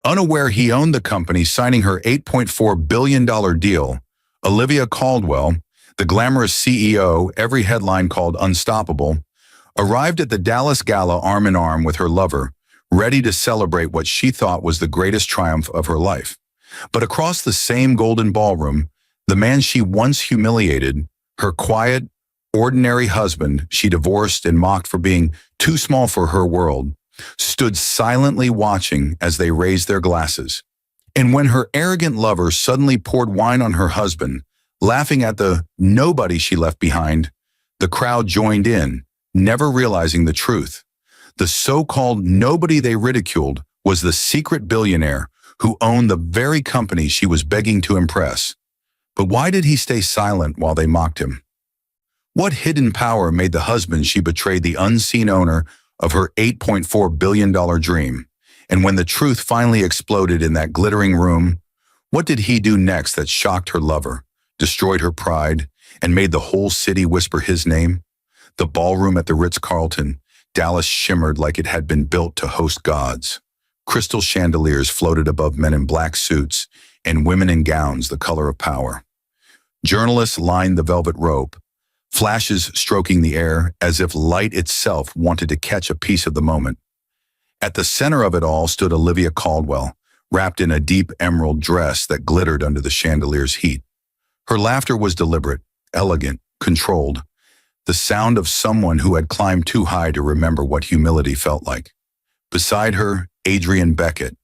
Unaware he owned the company, signing her $8.4 billion deal, Olivia Caldwell, the glamorous CEO, every headline called unstoppable, arrived at the Dallas Gala arm in arm with her lover, ready to celebrate what she thought was the greatest triumph of her life. But across the same golden ballroom, the man she once humiliated, her quiet, ordinary husband she divorced and mocked for being too small for her world, stood silently watching as they raised their glasses. And when her arrogant lover suddenly poured wine on her husband, laughing at the nobody she left behind, the crowd joined in, never realizing the truth. The so-called nobody they ridiculed was the secret billionaire who owned the very company she was begging to impress. But why did he stay silent while they mocked him? What hidden power made the husband she betrayed the unseen owner of her $8.4 billion dream? And when the truth finally exploded in that glittering room, what did he do next that shocked her lover, destroyed her pride, and made the whole city whisper his name? The ballroom at the Ritz-Carlton, Dallas shimmered like it had been built to host gods. Crystal chandeliers floated above men in black suits and women in gowns the color of power. Journalists lined the velvet rope, flashes stroking the air as if light itself wanted to catch a piece of the moment. At the center of it all stood Olivia Caldwell, wrapped in a deep emerald dress that glittered under the chandelier's heat. Her laughter was deliberate, elegant, controlled, the sound of someone who had climbed too high to remember what humility felt like. Beside her, Adrian Beckett,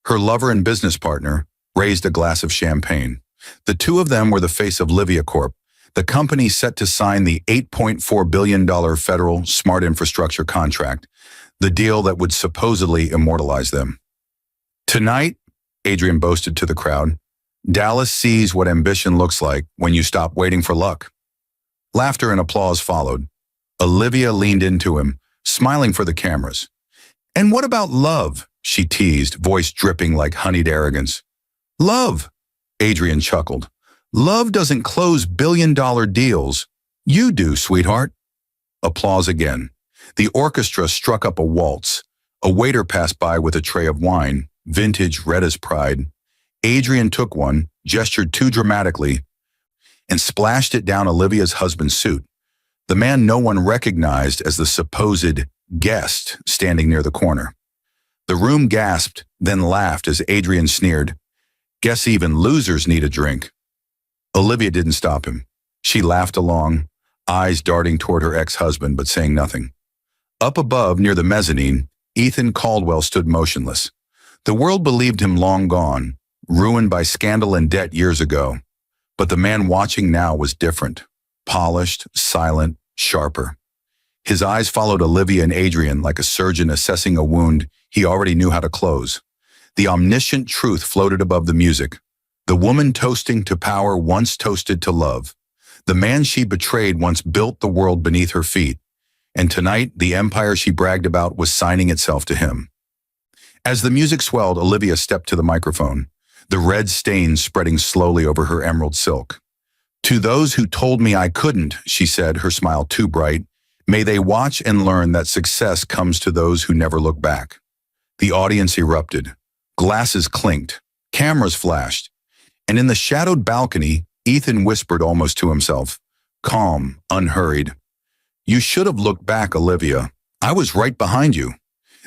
her lover and business partner, raised a glass of champagne. The two of them were the face of Livia Corp, the company set to sign the $8.4 billion federal smart infrastructure contract, the deal that would supposedly immortalize them. Tonight, Adrian boasted to the crowd, Dallas sees what ambition looks like when you stop waiting for luck. Laughter and applause followed. Olivia leaned into him, smiling for the cameras. And what about love? She teased, voice dripping like honeyed arrogance. Love, Adrian chuckled. Love doesn't close billion-dollar deals. You do, sweetheart. Applause again. The orchestra struck up a waltz. A waiter passed by with a tray of wine, vintage red as pride. Adrian took one, gestured too dramatically, and splashed it down Olivia's husband's suit, the man no one recognized as the supposed guest standing near the corner. The room gasped, then laughed as Adrian sneered, Guess even losers need a drink. Olivia didn't stop him. She laughed along, eyes darting toward her ex-husband but saying nothing. Up above, near the mezzanine, Ethan Caldwell stood motionless. The world believed him long gone, ruined by scandal and debt years ago. But the man watching now was different, polished, silent, sharper. His eyes followed Olivia and Adrian like a surgeon assessing a wound he already knew how to close. The omniscient truth floated above the music. The woman toasting to power once toasted to love. The man she betrayed once built the world beneath her feet. And tonight, the empire she bragged about was signing itself to him. As the music swelled, Olivia stepped to the microphone, the red stains spreading slowly over her emerald silk. To those who told me I couldn't, she said, her smile too bright, may they watch and learn that success comes to those who never look back. The audience erupted. Glasses clinked. Cameras flashed. And in the shadowed balcony, Ethan whispered almost to himself, calm, unhurried. You should have looked back, Olivia. I was right behind you.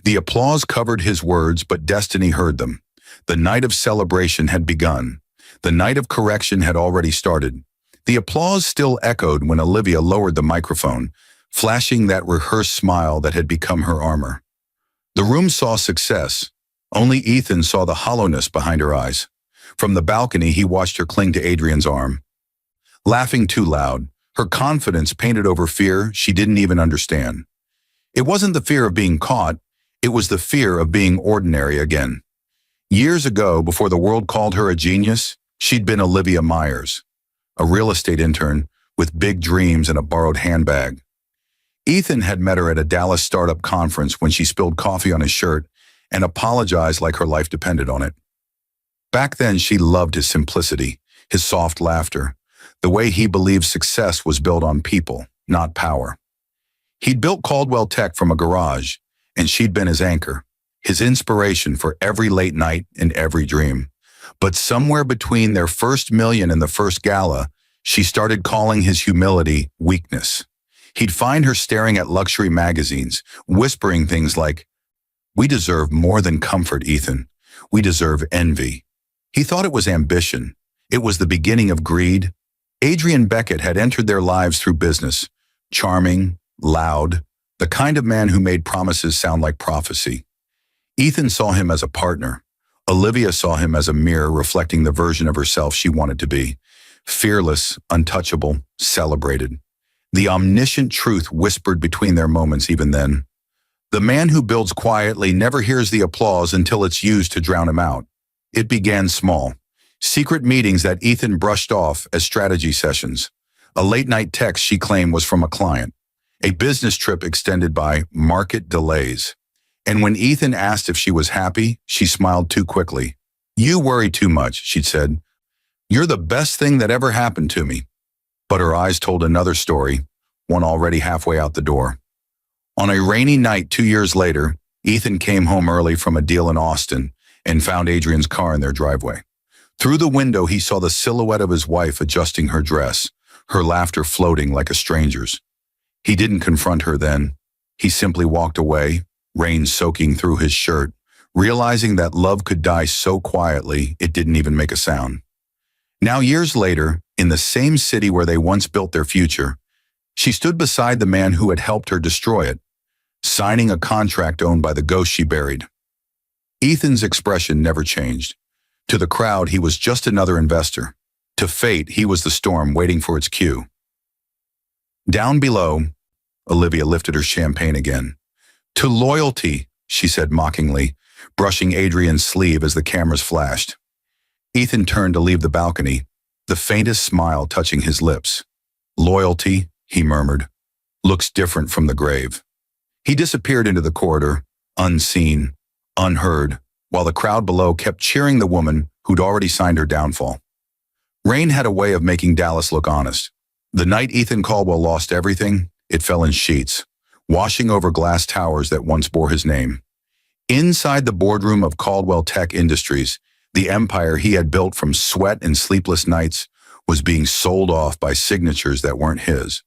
The applause covered his words, but destiny heard them. The night of celebration had begun. The night of correction had already started. The applause still echoed when Olivia lowered the microphone, flashing that rehearsed smile that had become her armor. The room saw success. Only Ethan saw the hollowness behind her eyes. From the balcony, he watched her cling to Adrian's arm. Laughing too loud, her confidence painted over fear she didn't even understand. It wasn't the fear of being caught, it was the fear of being ordinary again. Years ago, before the world called her a genius, she'd been Olivia Myers, a real estate intern with big dreams and a borrowed handbag. Ethan had met her at a Dallas startup conference when she spilled coffee on his shirt and apologized like her life depended on it. Back then, she loved his simplicity, his soft laughter, the way he believed success was built on people, not power. He'd built Caldwell Tech from a garage, and she'd been his anchor, his inspiration for every late night and every dream. But somewhere between their first million and the first gala, she started calling his humility weakness. He'd find her staring at luxury magazines, whispering things like, "We deserve more than comfort, Ethan. We deserve envy." He thought it was ambition. It was the beginning of greed. Adrian Beckett had entered their lives through business. Charming, loud, the kind of man who made promises sound like prophecy. Ethan saw him as a partner. Olivia saw him as a mirror reflecting the version of herself she wanted to be. Fearless, untouchable, celebrated. The omniscient truth whispered between their moments even then. The man who builds quietly never hears the applause until it's used to drown him out. It began small. Secret meetings that Ethan brushed off as strategy sessions. A late-night text she claimed was from a client. A business trip extended by market delays. And when Ethan asked if she was happy, she smiled too quickly. "You worry too much," she'd said. "You're the best thing that ever happened to me." But her eyes told another story, one already halfway out the door. On a rainy night 2 years later, Ethan came home early from a deal in Austin and found Adrian's car in their driveway. Through the window, he saw the silhouette of his wife adjusting her dress, her laughter floating like a stranger's. He didn't confront her then. He simply walked away, rain soaking through his shirt, realizing that love could die so quietly it didn't even make a sound. Now, years later, in the same city where they once built their future, she stood beside the man who had helped her destroy it, signing a contract owned by the ghost she buried. Ethan's expression never changed. To the crowd, he was just another investor. To fate, he was the storm waiting for its cue. Down below, Olivia lifted her champagne again. "To loyalty," she said mockingly, brushing Adrian's sleeve as the cameras flashed. Ethan turned to leave the balcony, the faintest smile touching his lips. "Loyalty," he murmured, "looks different from the grave." He disappeared into the corridor, unseen, unheard, while the crowd below kept cheering the woman who'd already signed her downfall. Rain had a way of making Dallas look honest. The night Ethan Caldwell lost everything, it fell in sheets, washing over glass towers that once bore his name. Inside the boardroom of Caldwell Tech Industries, the empire he had built from sweat and sleepless nights was being sold off by signatures that weren't his.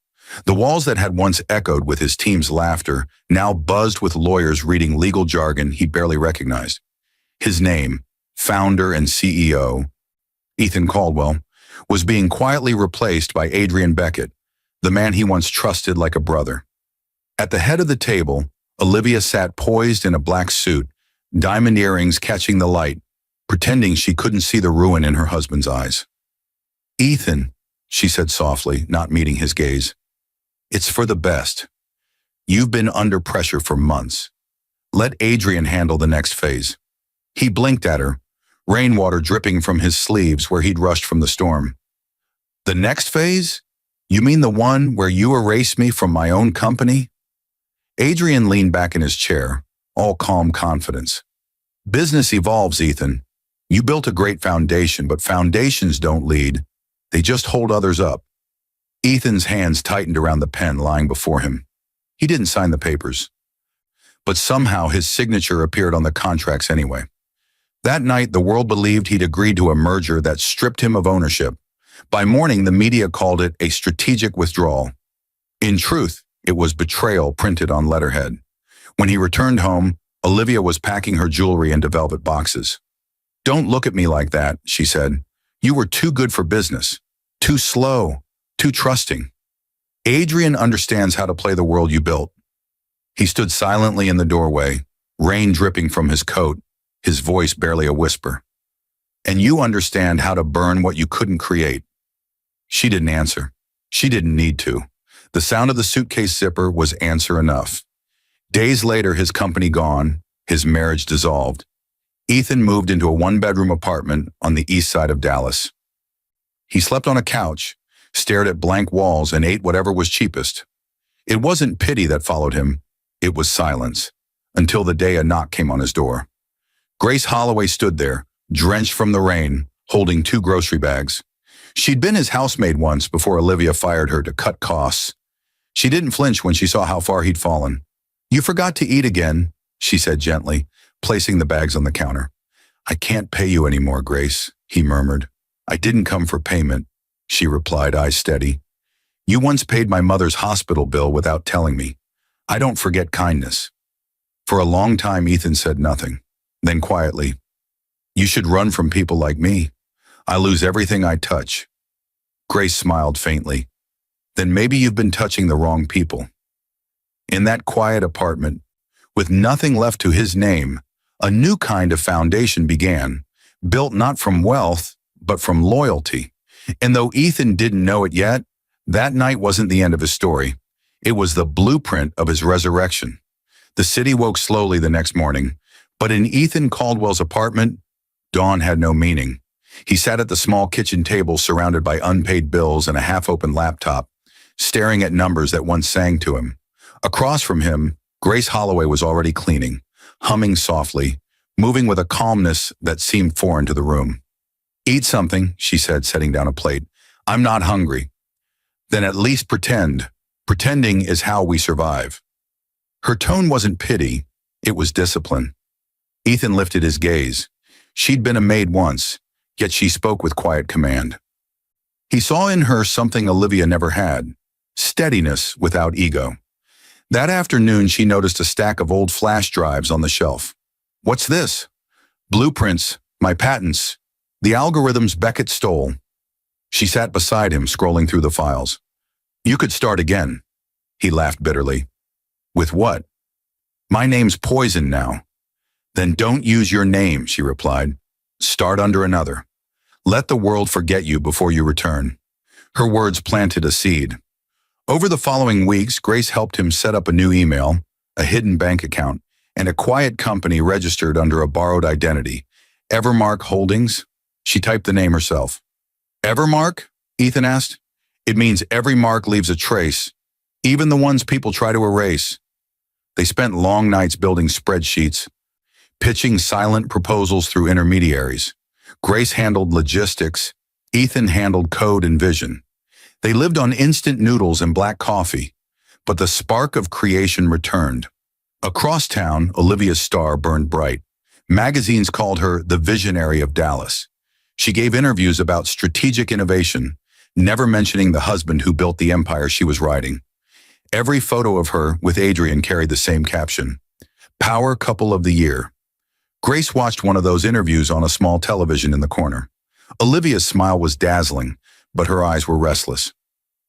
The walls that had once echoed with his team's laughter now buzzed with lawyers reading legal jargon he barely recognized. His name, founder and CEO, Ethan Caldwell, was being quietly replaced by Adrian Beckett, the man he once trusted like a brother. At the head of the table, Olivia sat poised in a black suit, diamond earrings catching the light, pretending she couldn't see the ruin in her husband's eyes. "Ethan," she said softly, not meeting his gaze, "it's for the best. You've been under pressure for months. Let Adrian handle the next phase." He blinked at her, rainwater dripping from his sleeves where he'd rushed from the storm. "The next phase? You mean the one where you erase me from my own company?" Adrian leaned back in his chair, all calm confidence. "Business evolves, Ethan. You built a great foundation, but foundations don't lead. They just hold others up." Ethan's hands tightened around the pen lying before him. He didn't sign the papers. But somehow his signature appeared on the contracts anyway. That night, the world believed he'd agreed to a merger that stripped him of ownership. By morning, the media called it a strategic withdrawal. In truth, it was betrayal printed on letterhead. When he returned home, Olivia was packing her jewelry into velvet boxes. "Don't look at me like that," she said. "You were too good for business, too slow, too trusting. Adrian understands how to play the world you built." He stood silently in the doorway, rain dripping from his coat, his voice barely a whisper. "And you understand how to burn what you couldn't create." She didn't answer. She didn't need to. The sound of the suitcase zipper was answer enough. Days later, his company gone, his marriage dissolved. Ethan moved into a one-bedroom apartment on the east side of Dallas. He slept on a couch, stared at blank walls, and ate whatever was cheapest. It wasn't pity that followed him. It was silence, until the day a knock came on his door. Grace Holloway stood there, drenched from the rain, holding 2 grocery bags. She'd been his housemaid once before Olivia fired her to cut costs. She didn't flinch when she saw how far he'd fallen. "You forgot to eat again," she said gently, placing the bags on the counter. "I can't pay you anymore, Grace," he murmured. "I didn't come for payment," she replied, eyes steady. "You once paid my mother's hospital bill without telling me. I don't forget kindness." For a long time, Ethan said nothing. Then quietly, "You should run from people like me. I lose everything I touch." Grace smiled faintly. "Then maybe you've been touching the wrong people." In that quiet apartment, with nothing left to his name, a new kind of foundation began, built not from wealth, but from loyalty. And though Ethan didn't know it yet, that night wasn't the end of his story. It was the blueprint of his resurrection. The city woke slowly the next morning, but in Ethan Caldwell's apartment, dawn had no meaning. He sat at the small kitchen table surrounded by unpaid bills and a half-open laptop, staring at numbers that once sang to him. Across from him, Grace Holloway was already cleaning, humming softly, moving with a calmness that seemed foreign to the room. "Eat something," she said, setting down a plate. "I'm not hungry." "Then at least pretend. Pretending is how we survive." Her tone wasn't pity, it was discipline. Ethan lifted his gaze. She'd been a maid once, yet she spoke with quiet command. He saw in her something Olivia never had, steadiness without ego. That afternoon, she noticed a stack of old flash drives on the shelf. "What's this?" "Blueprints, my patents, the algorithms Beckett stole." She sat beside him, scrolling through the files. "You could start again." He laughed bitterly. "With what?" "My name's poison now." "Then don't use your name," she replied. "Start under another. Let the world forget you before you return." Her words planted a seed. Over the following weeks, Grace helped him set up a new email, a hidden bank account, and a quiet company registered under a borrowed identity. Evermark Holdings? She typed the name herself. "Evermark?" Ethan asked. "It means every mark leaves a trace, even the ones people try to erase." They spent long nights building spreadsheets, pitching silent proposals through intermediaries. Grace handled logistics, Ethan handled code and vision. They lived on instant noodles and black coffee, but the spark of creation returned. Across town, Olivia's star burned bright. Magazines called her the visionary of Dallas. She gave interviews about strategic innovation, never mentioning the husband who built the empire she was riding. Every photo of her with Adrian carried the same caption: "Power Couple of the Year." Grace watched one of those interviews on a small television in the corner. Olivia's smile was dazzling, but her eyes were restless.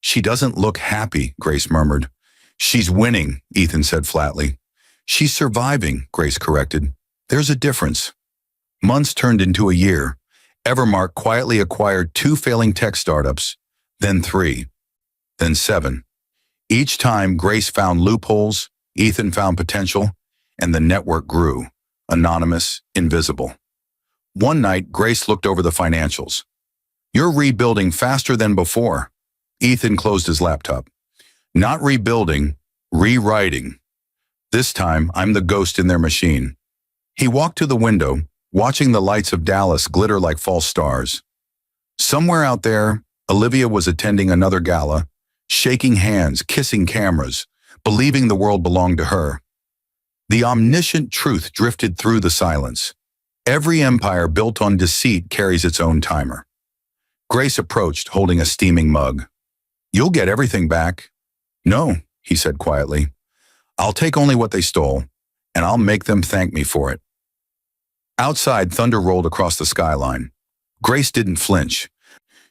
"She doesn't look happy," Grace murmured. "She's winning," Ethan said flatly. "She's surviving," Grace corrected. "There's a difference." Months turned into a year. Evermark quietly acquired 2 failing tech startups, then 3, then 7. Each time, Grace found loopholes, Ethan found potential, and the network grew, anonymous, invisible. One night, Grace looked over the financials. "You're rebuilding faster than before." Ethan closed his laptop. "Not rebuilding, rewriting. This time, I'm the ghost in their machine." He walked to the window, watching the lights of Dallas glitter like false stars. Somewhere out there, Olivia was attending another gala, shaking hands, kissing cameras, believing the world belonged to her. The omniscient truth drifted through the silence. Every empire built on deceit carries its own timer. Grace approached, holding a steaming mug. "You'll get everything back." "No," he said quietly. "I'll take only what they stole, and I'll make them thank me for it." Outside, thunder rolled across the skyline. Grace didn't flinch.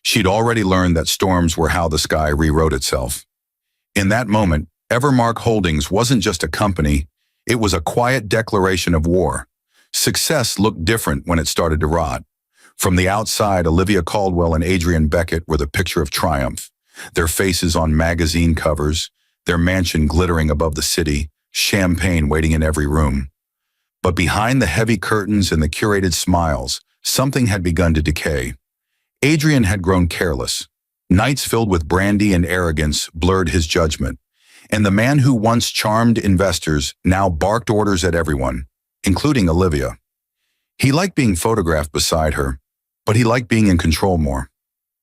She'd already learned that storms were how the sky rewrote itself. In that moment, Evermark Holdings wasn't just a company, it was a quiet declaration of war. Success looked different when it started to rot. From the outside, Olivia Caldwell and Adrian Beckett were the picture of triumph, their faces on magazine covers, their mansion glittering above the city, champagne waiting in every room. But behind the heavy curtains and the curated smiles, something had begun to decay. Adrian had grown careless. Nights filled with brandy and arrogance blurred his judgment, and the man who once charmed investors now barked orders at everyone, including Olivia. He liked being photographed beside her, but he liked being in control more.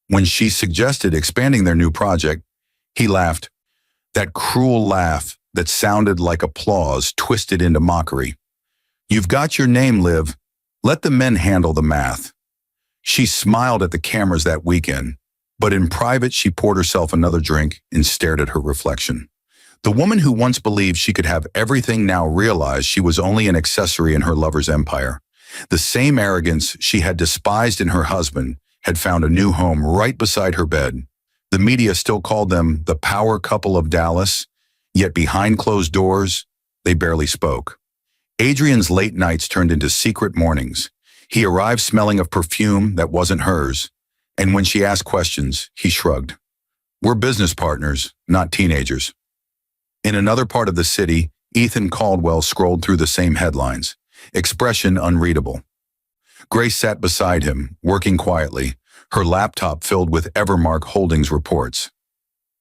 When she suggested expanding their new project, he laughed, that cruel laugh that sounded like applause twisted into mockery. You've got your name, Liv. Let the men handle the math. She smiled at the cameras that weekend, but in private she poured herself another drink and stared at her reflection. The woman who once believed she could have everything now realized she was only an accessory in her lover's empire. The same arrogance she had despised in her husband had found a new home right beside her bed. The media still called them the power couple of Dallas, yet behind closed doors, they barely spoke. Adrian's late nights turned into secret mornings. He arrived smelling of perfume that wasn't hers, and when she asked questions, he shrugged. We're business partners, not teenagers. In another part of the city, Ethan Caldwell scrolled through the same headlines, expression unreadable. Grace sat beside him, working quietly, her laptop filled with Evermark Holdings reports.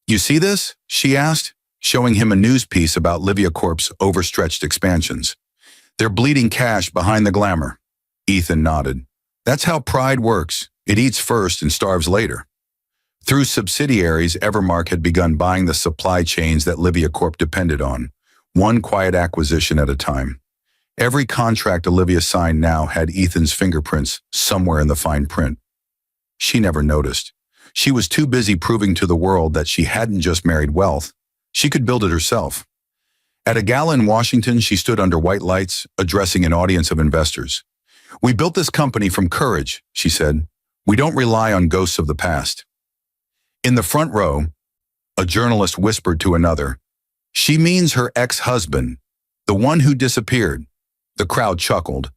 You see this? She asked, showing him a news piece about Livia Corp's overstretched expansions. They're bleeding cash behind the glamour. Ethan nodded. That's how pride works. It eats first and starves later. Through subsidiaries, Evermark had begun buying the supply chains that Livia Corp depended on, one quiet acquisition at a time. Every contract Olivia signed now had Ethan's fingerprints somewhere in the fine print. She never noticed. She was too busy proving to the world that she hadn't just married wealth. She could build it herself. At a gala in Washington, she stood under white lights, addressing an audience of investors. We built this company from courage, she said. We don't rely on ghosts of the past. In the front row, a journalist whispered to another, she means her ex-husband, the one who disappeared. The crowd chuckled.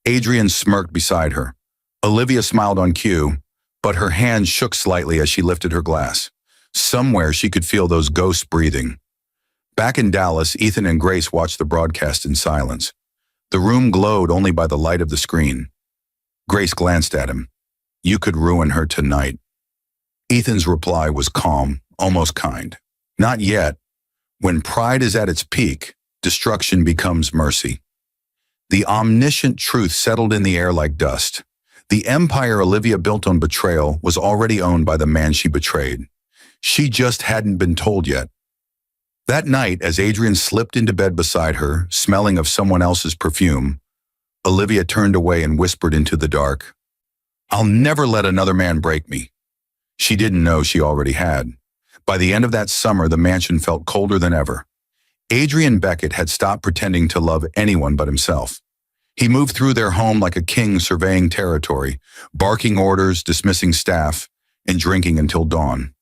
Adrian smirked beside her. Olivia smiled on cue, but her hand shook slightly as she lifted her glass. Somewhere she could feel those ghosts breathing. Back in Dallas, Ethan and Grace watched the broadcast in silence. The room glowed only by the light of the screen. Grace glanced at him. You could ruin her tonight. Ethan's reply was calm, almost kind. Not yet. When pride is at its peak, destruction becomes mercy. The omniscient truth settled in the air like dust. The empire Olivia built on betrayal was already owned by the man she betrayed. She just hadn't been told yet. That night, as Adrian slipped into bed beside her, smelling of someone else's perfume, Olivia turned away and whispered into the dark, I'll never let another man break me. She didn't know she already had. By the end of that summer, the mansion felt colder than ever. Adrian Beckett had stopped pretending to love anyone but himself. He moved through their home like a king surveying territory, barking orders, dismissing staff, and drinking until dawn.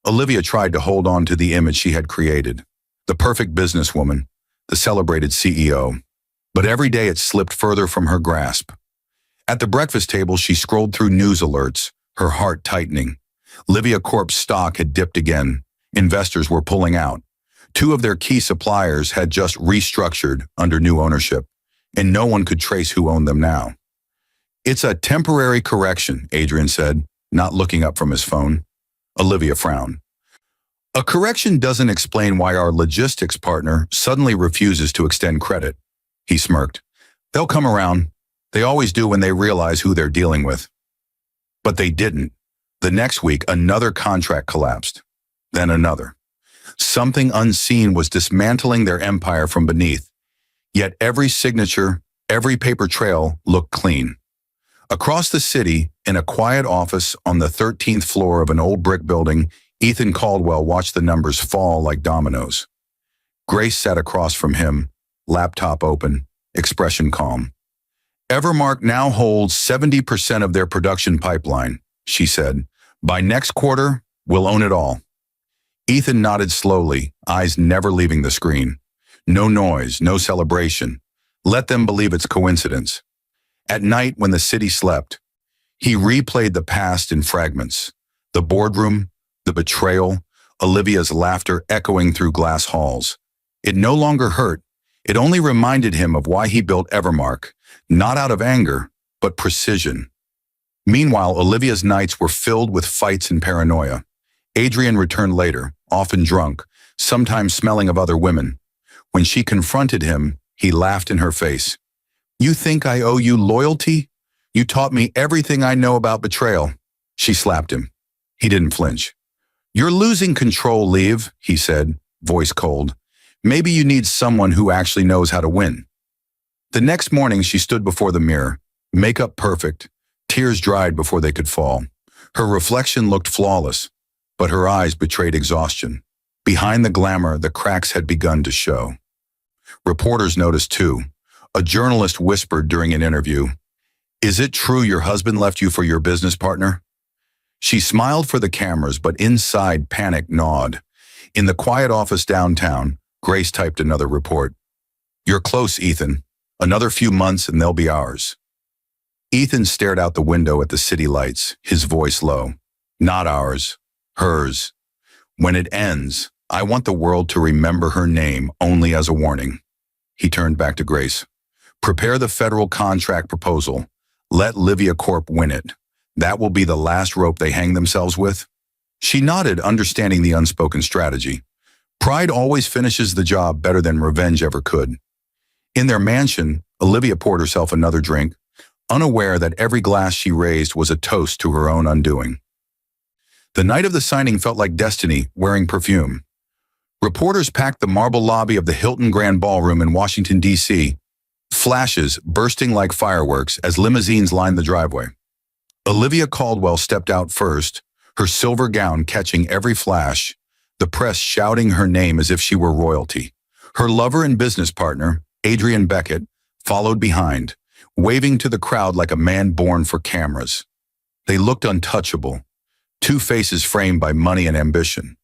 Olivia tried to hold on to the image she had created, the perfect businesswoman, the celebrated CEO. But every day it slipped further from her grasp. At the breakfast table, she scrolled through news alerts, her heart tightening. Livia Corp's stock had dipped again. Investors were pulling out. 2 of their key suppliers had just restructured under new ownership, and no one could trace who owned them now. It's a temporary correction, Adrian said, not looking up from his phone. Olivia frowned. A correction doesn't explain why our logistics partner suddenly refuses to extend credit. He smirked. They'll come around. They always do when they realize who they're dealing with. But they didn't. The next week, another contract collapsed. Then another. Something unseen was dismantling their empire from beneath. Yet every signature, every paper trail looked clean. Across the city, in a quiet office on the 13th floor of an old brick building, Ethan Caldwell watched the numbers fall like dominoes. Grace sat across from him, laptop open, expression calm. Evermark now holds 70% of their production pipeline, she said. By next quarter, we'll own it all. Ethan nodded slowly, eyes never leaving the screen. No noise, no celebration. Let them believe it's coincidence. At night, when the city slept, he replayed the past in fragments. The boardroom, the betrayal, Olivia's laughter echoing through glass halls. It no longer hurt. It only reminded him of why he built Evermark, not out of anger, but precision. Meanwhile, Olivia's nights were filled with fights and paranoia. Adrian returned later, often drunk, sometimes smelling of other women. When she confronted him, he laughed in her face. You think I owe you loyalty? You taught me everything I know about betrayal. She slapped him. He didn't flinch. You're losing control, Liv, he said, voice cold. Maybe you need someone who actually knows how to win. The next morning, she stood before the mirror, makeup perfect, tears dried before they could fall. Her reflection looked flawless, but her eyes betrayed exhaustion. Behind the glamour, the cracks had begun to show. Reporters noticed too. A journalist whispered during an interview, "Is it true your husband left you for your business partner?" She smiled for the cameras, but inside panic gnawed. In the quiet office downtown, Grace typed another report. "You're close, Ethan. Another few months and they'll be ours." Ethan stared out the window at the city lights, his voice low. "Not ours. Hers. When it ends, I want the world to remember her name only as a warning." He turned back to Grace. "Prepare the federal contract proposal. Let Livia Corp win it. That will be the last rope they hang themselves with." She nodded, understanding the unspoken strategy. Pride always finishes the job better than revenge ever could. In their mansion, Olivia poured herself another drink, unaware that every glass she raised was a toast to her own undoing. The night of the signing felt like destiny wearing perfume. Reporters packed the marble lobby of the Hilton Grand Ballroom in Washington, D.C., flashes bursting like fireworks as limousines lined the driveway. Olivia Caldwell stepped out first, her silver gown catching every flash, the press shouting her name as if she were royalty. Her lover and business partner, Adrian Beckett, followed behind, waving to the crowd like a man born for cameras. They looked untouchable, two faces framed by money and ambition.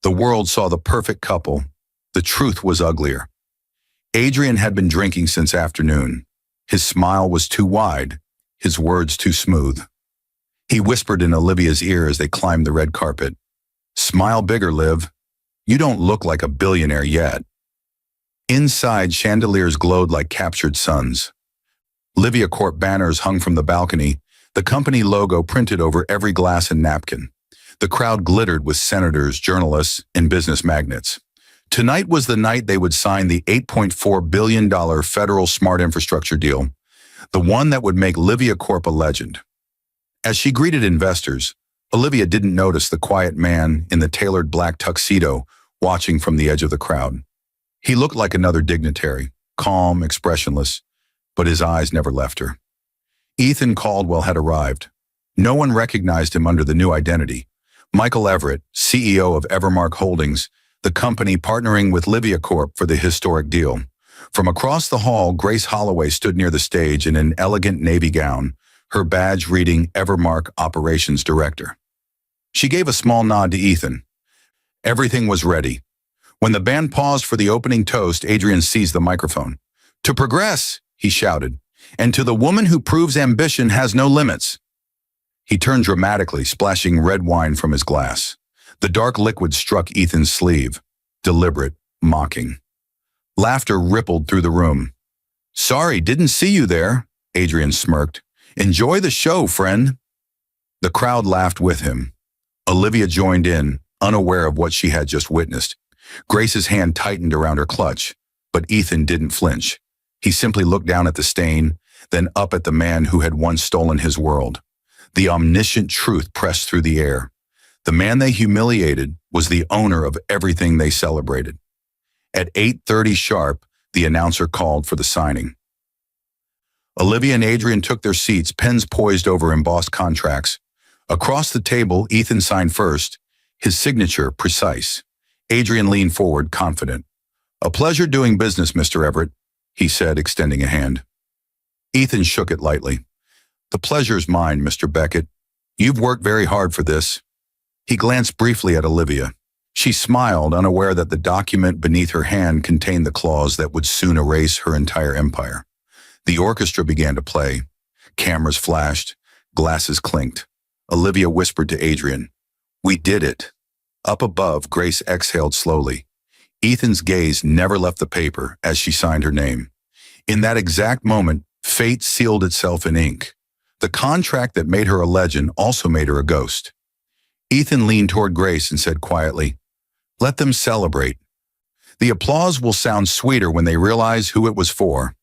The world saw the perfect couple. The truth was uglier. Adrian had been drinking since afternoon. His smile was too wide, his words too smooth. He whispered in Olivia's ear as they climbed the red carpet. "Smile bigger, Liv. You don't look like a billionaire yet." Inside, chandeliers glowed like captured suns. Livia Corp banners hung from the balcony, the company logo printed over every glass and napkin. The crowd glittered with senators, journalists, and business magnates. Tonight was the night they would sign the $8.4 billion federal smart infrastructure deal, the one that would make Livia Corp a legend. As she greeted investors, Olivia didn't notice the quiet man in the tailored black tuxedo watching from the edge of the crowd. He looked like another dignitary, calm, expressionless, but his eyes never left her. Ethan Caldwell had arrived. No one recognized him under the new identity. Michael Everett, CEO of Evermark Holdings, the company partnering with Livia Corp for the historic deal. From across the hall, Grace Holloway stood near the stage in an elegant navy gown, her badge reading Evermark Operations Director. She gave a small nod to Ethan. Everything was ready. When the band paused for the opening toast, Adrian seized the microphone. "To progress," he shouted, "and to the woman who proves ambition has no limits." He turned dramatically, splashing red wine from his glass. The dark liquid struck Ethan's sleeve, deliberate, mocking. Laughter rippled through the room. "Sorry, didn't see you there," Adrian smirked. "Enjoy the show, friend." The crowd laughed with him. Olivia joined in, unaware of what she had just witnessed. Grace's hand tightened around her clutch, but Ethan didn't flinch. He simply looked down at the stain, then up at the man who had once stolen his world. The omniscient truth pressed through the air. The man they humiliated was the owner of everything they celebrated. At 8:30 sharp, the announcer called for the signing. Olivia and Adrian took their seats, pens poised over embossed contracts. Across the table, Ethan signed first, his signature precise. Adrian leaned forward, confident. "A pleasure doing business, Mr. Everett," he said, extending a hand. Ethan shook it lightly. "The pleasure's mine, Mr. Beckett. You've worked very hard for this." He glanced briefly at Olivia. She smiled, unaware that the document beneath her hand contained the clause that would soon erase her entire empire. The orchestra began to play. Cameras flashed. Glasses clinked. Olivia whispered to Adrian, "We did it." Up above, Grace exhaled slowly. Ethan's gaze never left the paper as she signed her name. In that exact moment, fate sealed itself in ink. The contract that made her a legend also made her a ghost. Ethan leaned toward Grace and said quietly, "Let them celebrate. The applause will sound sweeter when they realize who it was for."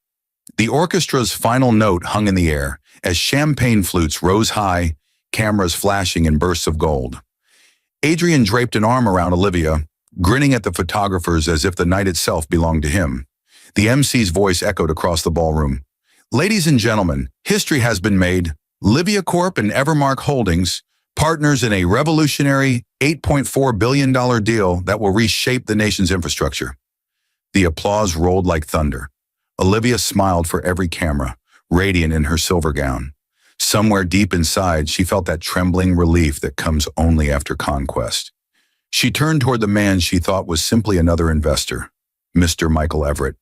The orchestra's final note hung in the air as champagne flutes rose high, cameras flashing in bursts of gold. Adrian draped an arm around Olivia, grinning at the photographers as if the night itself belonged to him. The MC's voice echoed across the ballroom. Ladies and gentlemen, history has been made. Livia Corp and Evermark Holdings, partners in a revolutionary $8.4 billion deal that will reshape the nation's infrastructure. The applause rolled like thunder. Olivia smiled for every camera, radiant in her silver gown. Somewhere deep inside, she felt that trembling relief that comes only after conquest. She turned toward the man she thought was simply another investor, Mr. Michael Everett,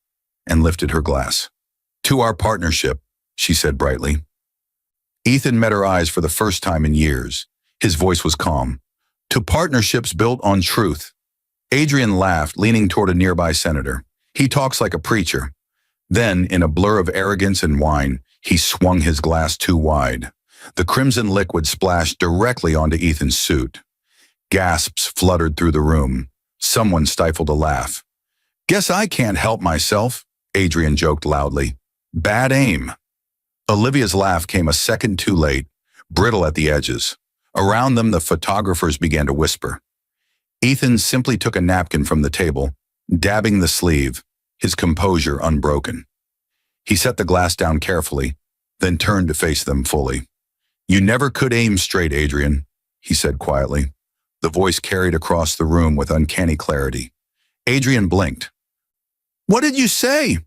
and lifted her glass. To our partnership, she said brightly. Ethan met her eyes for the first time in years. His voice was calm. To partnerships built on truth. Adrian laughed, leaning toward a nearby senator. He talks like a preacher. Then, in a blur of arrogance and wine, he swung his glass too wide. The crimson liquid splashed directly onto Ethan's suit. Gasps fluttered through the room. Someone stifled a laugh. Guess I can't help myself, Adrian joked loudly. Bad aim. Olivia's laugh came a second too late, brittle at the edges. Around them, the photographers began to whisper. Ethan simply took a napkin from the table, dabbing the sleeve, his composure unbroken. He set the glass down carefully, then turned to face them fully. You never could aim straight, Adrian, he said quietly. The voice carried across the room with uncanny clarity. Adrian blinked. What did you say?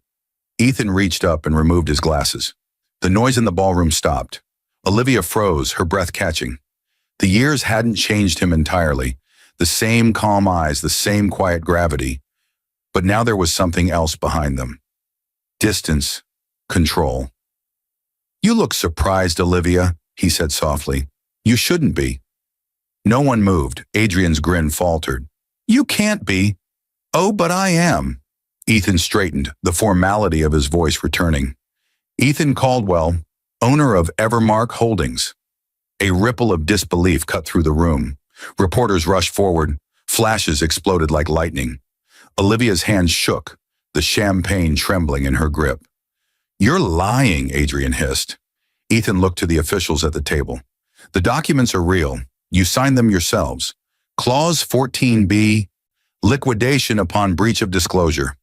Ethan reached up and removed his glasses. The noise in the ballroom stopped. Olivia froze, her breath catching. The years hadn't changed him entirely. The same calm eyes, the same quiet gravity. But now there was something else behind them. Distance, control. You look surprised, Olivia, he said softly. You shouldn't be. No one moved. Adrian's grin faltered. You can't be. Oh, but I am. Ethan straightened, the formality of his voice returning. Ethan Caldwell, owner of Evermark Holdings. A ripple of disbelief cut through the room. Reporters rushed forward. Flashes exploded like lightning. Olivia's hands shook, the champagne trembling in her grip. You're lying, Adrian hissed. Ethan looked to the officials at the table. The documents are real. You signed them yourselves. Clause 14B, liquidation upon breach of disclosure.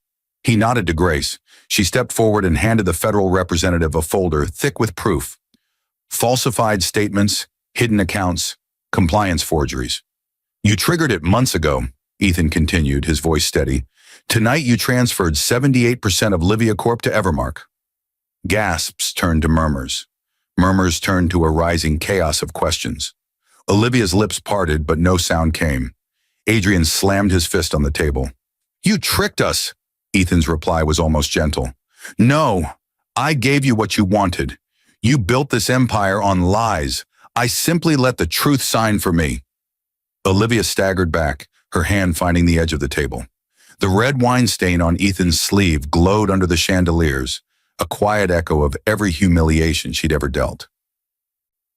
He nodded to Grace. She stepped forward and handed the federal representative a folder thick with proof. Falsified statements, hidden accounts, compliance forgeries. You triggered it months ago, Ethan continued, his voice steady. Tonight you transferred 78% of Livia Corp to Evermark. Gasps turned to murmurs. Murmurs turned to a rising chaos of questions. Olivia's lips parted, but no sound came. Adrian slammed his fist on the table. You tricked us, Ethan's reply was almost gentle. No, I gave you what you wanted. You built this empire on lies. I simply let the truth shine for me. Olivia staggered back, her hand finding the edge of the table. The red wine stain on Ethan's sleeve glowed under the chandeliers, a quiet echo of every humiliation she'd ever dealt.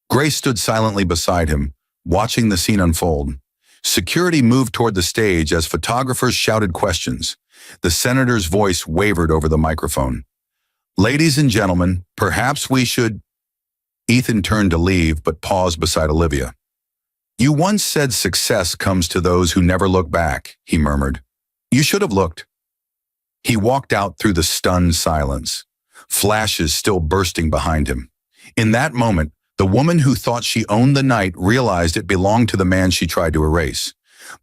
Grace stood silently beside him, watching the scene unfold. Security moved toward the stage as photographers shouted questions. The senator's voice wavered over the microphone. Ladies and gentlemen, perhaps we should... Ethan turned to leave, but paused beside Olivia. You once said success comes to those who never look back, he murmured. You should have looked. He walked out through the stunned silence, flashes still bursting behind him. In that moment, the woman who thought she owned the night realized it belonged to the man she tried to erase.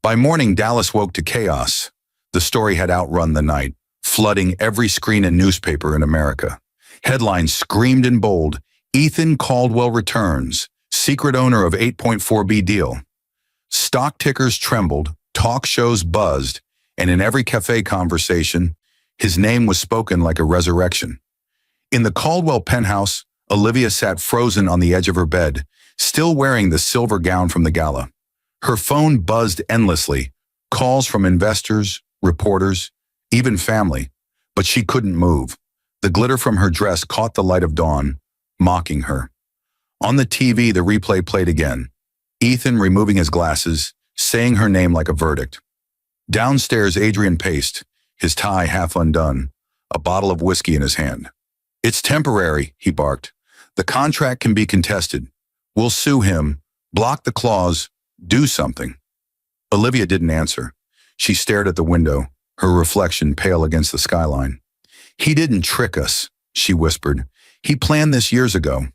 By morning, Dallas woke to chaos. The story had outrun the night, flooding every screen and newspaper in America. Headlines screamed in bold, Ethan Caldwell returns, secret owner of 8.4B deal. Stock tickers trembled, talk shows buzzed, and in every cafe conversation, his name was spoken like a resurrection. In the Caldwell penthouse, Olivia sat frozen on the edge of her bed, still wearing the silver gown from the gala. Her phone buzzed endlessly, calls from investors, reporters, even family, but she couldn't move. The glitter from her dress caught the light of dawn, mocking her. On the TV, the replay played again. Ethan removing his glasses, saying her name like a verdict. Downstairs, Adrian paced, his tie half undone, a bottle of whiskey in his hand. It's temporary, he barked. The contract can be contested. We'll sue him, block the clause, do something. Olivia didn't answer. She stared at the window, her reflection pale against the skyline. He didn't trick us, she whispered. He planned this years ago.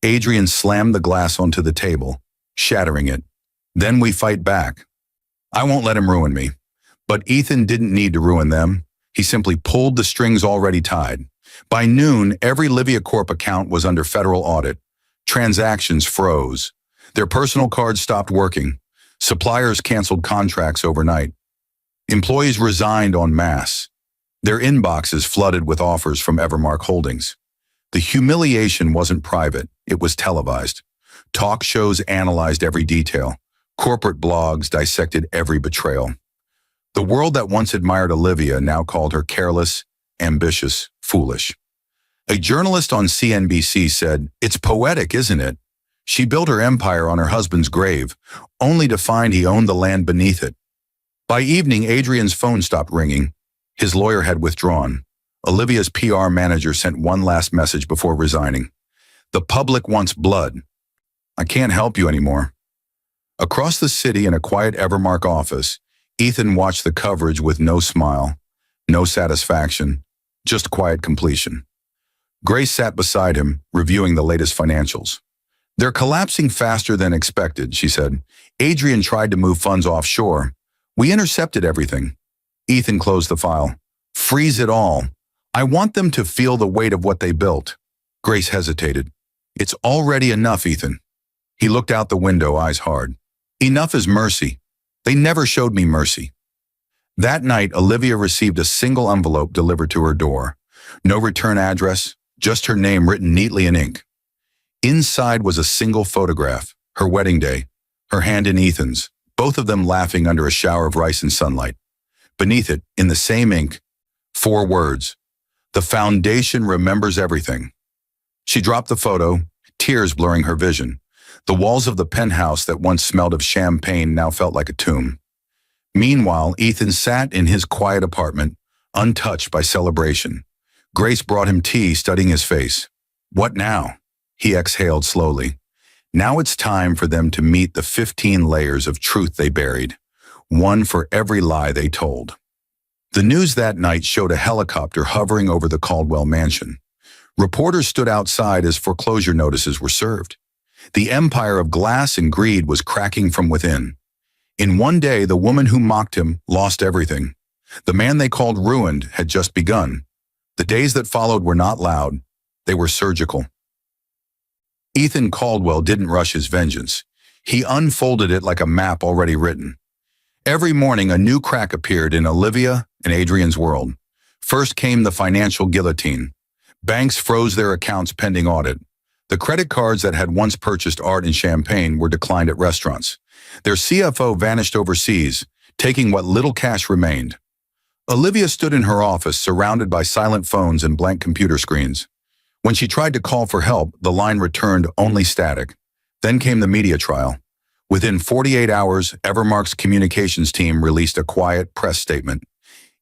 Adrian slammed the glass onto the table, shattering it. Then we fight back. I won't let him ruin me. But Ethan didn't need to ruin them. He simply pulled the strings already tied. By noon, every Livia Corp account was under federal audit. Transactions froze. Their personal cards stopped working. Suppliers canceled contracts overnight. Employees resigned en masse. Their inboxes flooded with offers from Evermark Holdings. The humiliation wasn't private, it was televised. Talk shows analyzed every detail. Corporate blogs dissected every betrayal. The world that once admired Olivia now called her careless, ambitious, foolish. A journalist on CNBC said, "It's poetic, isn't it? She built her empire on her husband's grave, only to find he owned the land beneath it." By evening, Adrian's phone stopped ringing. His lawyer had withdrawn. Olivia's PR manager sent one last message before resigning. "The public wants blood. I can't help you anymore." Across the city in a quiet Evermark office, Ethan watched the coverage with no smile, no satisfaction, just quiet completion. Grace sat beside him, reviewing the latest financials. "They're collapsing faster than expected," she said. "Adrian tried to move funds offshore. We intercepted everything." Ethan closed the file. "Freeze it all. I want them to feel the weight of what they built." Grace hesitated. "It's already enough, Ethan." He looked out the window, eyes hard. "Enough is mercy. They never showed me mercy." That night, Olivia received a single envelope delivered to her door. No return address, just her name written neatly in ink. Inside was a single photograph, her wedding day, her hand in Ethan's, both of them laughing under a shower of rice and sunlight. Beneath it, in the same ink, 4 words: "The foundation remembers everything." She dropped the photo, tears blurring her vision. The walls of the penthouse that once smelled of champagne now felt like a tomb. Meanwhile, Ethan sat in his quiet apartment, untouched by celebration. Grace brought him tea, studying his face. "What now?" He exhaled slowly. Now it's time for them to meet the 15 layers of truth they buried, one for every lie they told. The news that night showed a helicopter hovering over the Caldwell mansion. Reporters stood outside as foreclosure notices were served. The empire of glass and greed was cracking from within. In one day, the woman who mocked him lost everything. The man they called ruined had just begun. The days that followed were not loud. They were surgical. Ethan Caldwell didn't rush his vengeance. He unfolded it like a map already written. Every morning, a new crack appeared in Olivia and Adrian's world. First came the financial guillotine. Banks froze their accounts pending audit. The credit cards that had once purchased art and champagne were declined at restaurants. Their CFO vanished overseas, taking what little cash remained. Olivia stood in her office, surrounded by silent phones and blank computer screens. When she tried to call for help, the line returned only static. Then came the media trial. Within 48 hours, Evermark's communications team released a quiet press statement.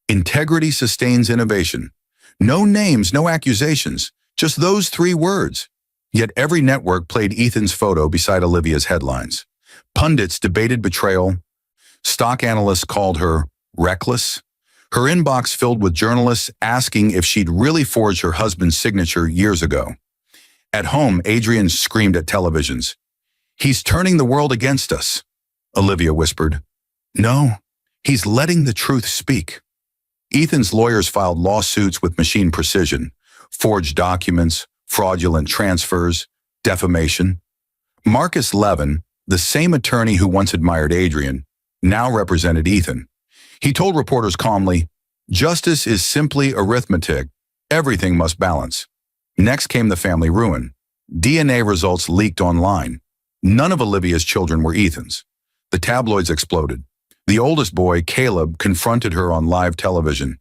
"Integrity sustains innovation." No names, no accusations, just those 3 words. Yet every network played Ethan's photo beside Olivia's headlines. Pundits debated betrayal. Stock analysts called her reckless. Her inbox filled with journalists asking if she'd really forged her husband's signature years ago. At home, Adrian screamed at televisions. "He's turning the world against us," Olivia whispered. "No, he's letting the truth speak." Ethan's lawyers filed lawsuits with machine precision, forged documents, fraudulent transfers, defamation. Marcus Levin, the same attorney who once admired Adrian, now represented Ethan. He told reporters calmly, "Justice is simply arithmetic. Everything must balance." Next came the family ruin. DNA results leaked online. None of Olivia's children were Ethan's. The tabloids exploded. The oldest boy, Caleb, confronted her on live television.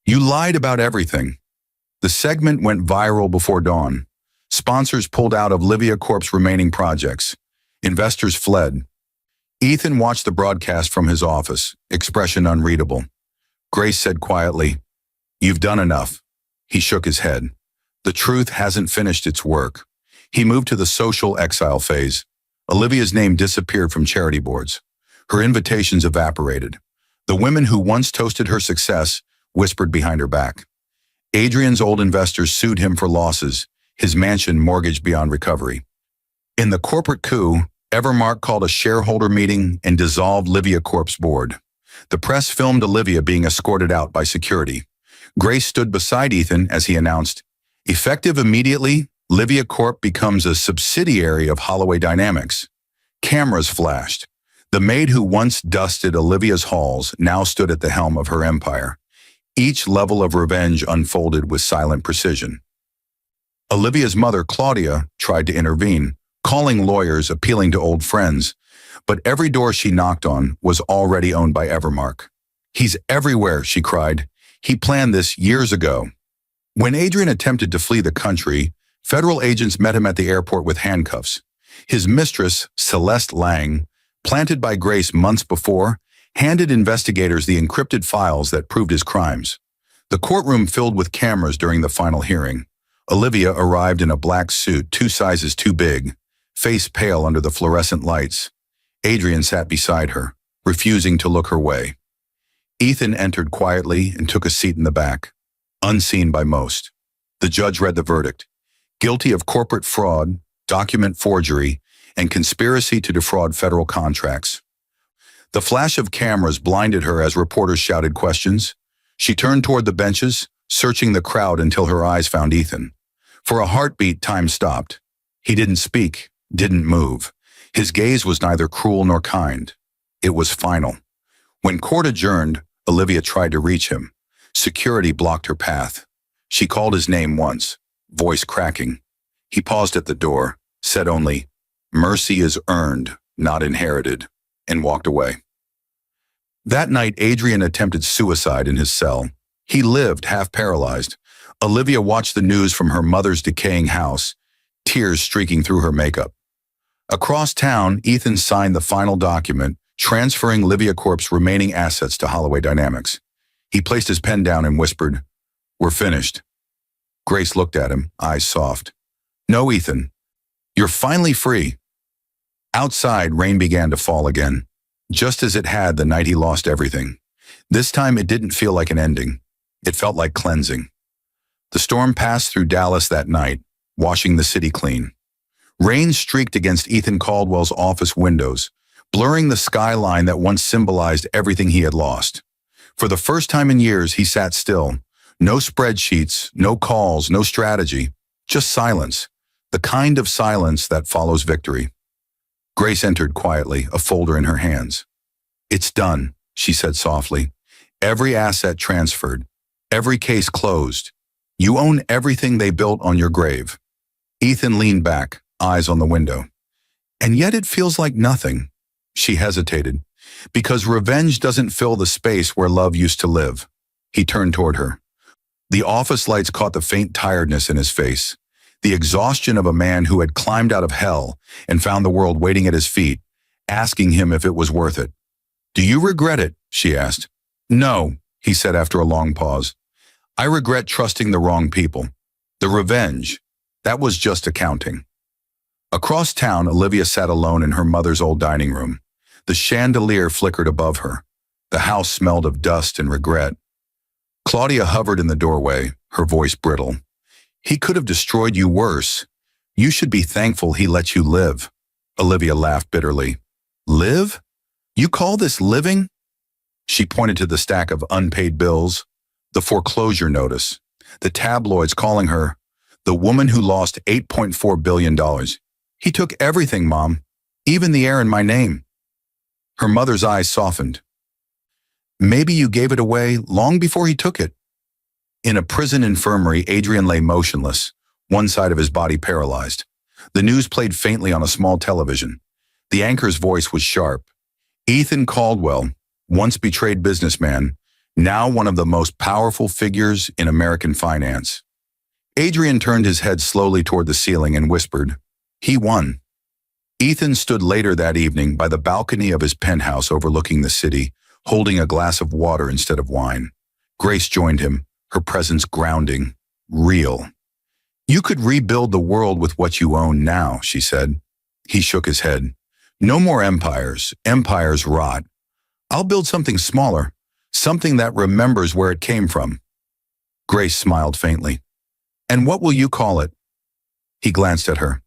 "You lied about everything." The segment went viral before dawn. Sponsors pulled out of Livia Corp's remaining projects. Investors fled. Ethan watched the broadcast from his office, expression unreadable. Grace said quietly, "You've done enough." He shook his head. The truth hasn't finished its work. He moved to the social exile phase. Olivia's name disappeared from charity boards. Her invitations evaporated. The women who once toasted her success whispered behind her back. Adrian's old investors sued him for losses, his mansion mortgaged beyond recovery. In the corporate coup, Evermark called a shareholder meeting and dissolved Livia Corp's board. The press filmed Olivia being escorted out by security. Grace stood beside Ethan as he announced, "Effective immediately, Livia Corp becomes a subsidiary of Holloway Dynamics." Cameras flashed. The maid who once dusted Olivia's halls now stood at the helm of her empire. Each level of revenge unfolded with silent precision. Olivia's mother, Claudia, tried to intervene, calling lawyers, appealing to old friends, but every door she knocked on was already owned by Evermark. "He's everywhere," she cried. "He planned this years ago." When Adrian attempted to flee the country, federal agents met him at the airport with handcuffs. His mistress, Celeste Lang, planted by Grace months before, handed investigators the encrypted files that proved his crimes. The courtroom filled with cameras during the final hearing. Olivia arrived in a black suit 2 sizes too big, face pale under the fluorescent lights. Adrian sat beside her, refusing to look her way. Ethan entered quietly and took a seat in the back, unseen by most. The judge read the verdict: guilty of corporate fraud, document forgery, and conspiracy to defraud federal contracts. The flash of cameras blinded her as reporters shouted questions. She turned toward the benches, searching the crowd until her eyes found Ethan. For a heartbeat, time stopped. He didn't speak, didn't move. His gaze was neither cruel nor kind. It was final. When court adjourned, Olivia tried to reach him. Security blocked her path. She called his name once, voice cracking. He paused at the door, said only, "Mercy is earned, not inherited," and walked away. That night, Adrian attempted suicide in his cell. He lived half paralyzed. Olivia watched the news from her mother's decaying house, tears streaking through her makeup. Across town, Ethan signed the final document, transferring Livia Corp's remaining assets to Holloway Dynamics. He placed his pen down and whispered, "We're finished." Grace looked at him, eyes soft. "No, Ethan. You're finally free." Outside, rain began to fall again, just as it had the night he lost everything. This time it didn't feel like an ending. It felt like cleansing. The storm passed through Dallas that night, washing the city clean. Rain streaked against Ethan Caldwell's office windows, blurring the skyline that once symbolized everything he had lost. For the first time in years, he sat still. No spreadsheets, no calls, no strategy, just silence, the kind of silence that follows victory. Grace entered quietly, a folder in her hands. "It's done," she said softly. "Every asset transferred, every case closed. You own everything they built on your grave." Ethan leaned back, eyes on the window. "And yet it feels like nothing." She hesitated. "Because revenge doesn't fill the space where love used to live." He turned toward her. The office lights caught the faint tiredness in his face, the exhaustion of a man who had climbed out of hell and found the world waiting at his feet, asking him if it was worth it. "Do you regret it?" she asked. "No," he said after a long pause. "I regret trusting the wrong people. The revenge, that was just accounting." Across town, Olivia sat alone in her mother's old dining room. The chandelier flickered above her. The house smelled of dust and regret. Claudia hovered in the doorway, her voice brittle. "He could have destroyed you worse. You should be thankful he let you live." Olivia laughed bitterly. "Live? You call this living?" She pointed to the stack of unpaid bills, the foreclosure notice, the tabloids calling her the woman who lost $8.4 billion. "He took everything, Mom, even the air in my name." Her mother's eyes softened. "Maybe you gave it away long before he took it." In a prison infirmary, Adrian lay motionless, one side of his body paralyzed. The news played faintly on a small television. The anchor's voice was sharp. Ethan Caldwell, once betrayed businessman, now one of the most powerful figures in American finance. Adrian turned his head slowly toward the ceiling and whispered, "He won." Ethan stood later that evening by the balcony of his penthouse overlooking the city, holding a glass of water instead of wine. Grace joined him, her presence grounding, real. "You could rebuild the world with what you own now," she said. He shook his head. "No more empires. Empires rot. I'll build something smaller, something that remembers where it came from." Grace smiled faintly. And what will you call it? He glanced at her.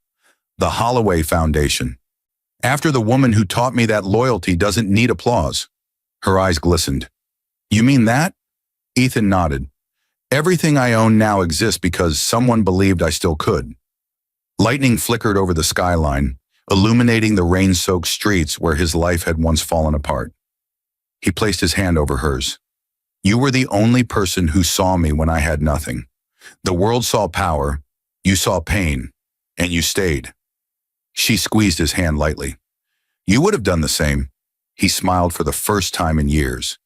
The Holloway Foundation. After the woman who taught me that loyalty doesn't need applause. Her eyes glistened. You mean that? Ethan nodded. Everything I own now exists because someone believed I still could. Lightning flickered over the skyline, illuminating the rain-soaked streets where his life had once fallen apart. He placed his hand over hers. You were the only person who saw me when I had nothing. The world saw power, you saw pain, and you stayed. She squeezed his hand lightly. You would have done the same. He smiled for the first time in years.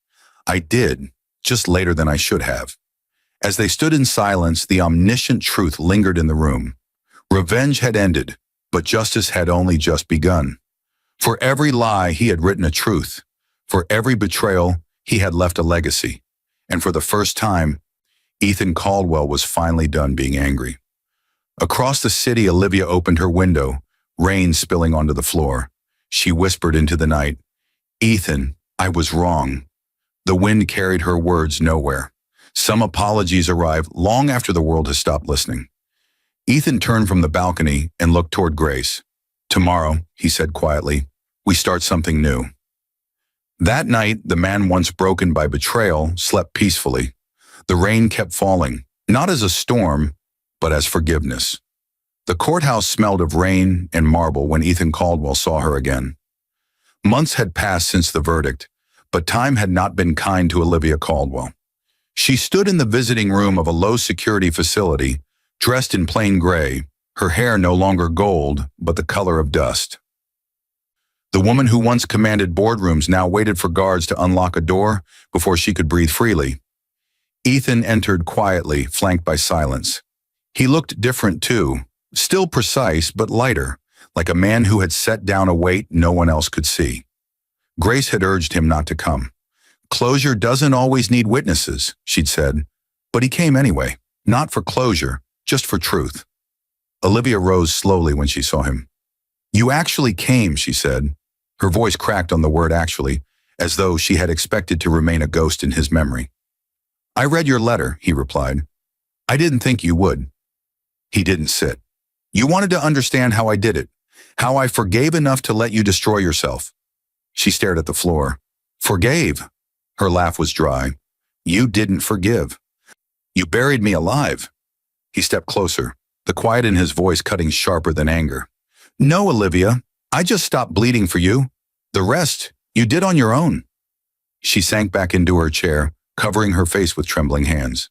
I did, just later than I should have. As they stood in silence, the omniscient truth lingered in the room. Revenge had ended, but justice had only just begun. For every lie, he had written a truth. For every betrayal, he had left a legacy. And for the first time, Ethan Caldwell was finally done being angry. Across the city, Olivia opened her window, rain spilling onto the floor. She whispered into the night, Ethan, I was wrong. The wind carried her words nowhere. Some apologies arrived long after the world has stopped listening. Ethan turned from the balcony and looked toward Grace. Tomorrow, he said quietly, we start something new. That night, the man once broken by betrayal slept peacefully. The rain kept falling, not as a storm, but as forgiveness. The courthouse smelled of rain and marble when Ethan Caldwell saw her again. Months had passed since the verdict, but time had not been kind to Olivia Caldwell. She stood in the visiting room of a low-security facility, dressed in plain gray, her hair no longer gold, but the color of dust. The woman who once commanded boardrooms now waited for guards to unlock a door before she could breathe freely. Ethan entered quietly, flanked by silence. He looked different too, still precise but lighter, like a man who had set down a weight no one else could see. Grace had urged him not to come. Closure doesn't always need witnesses, she'd said, but he came anyway, not for closure, just for truth. Olivia rose slowly when she saw him. You actually came, she said. Her voice cracked on the word actually, as though she had expected to remain a ghost in his memory. I read your letter, he replied. I didn't think you would. He didn't sit. You wanted to understand how I did it, how I forgave enough to let you destroy yourself. She stared at the floor. Forgave? Her laugh was dry. You didn't forgive. You buried me alive. He stepped closer, the quiet in his voice cutting sharper than anger. No, Olivia, I just stopped bleeding for you. The rest, you did on your own. She sank back into her chair, covering her face with trembling hands.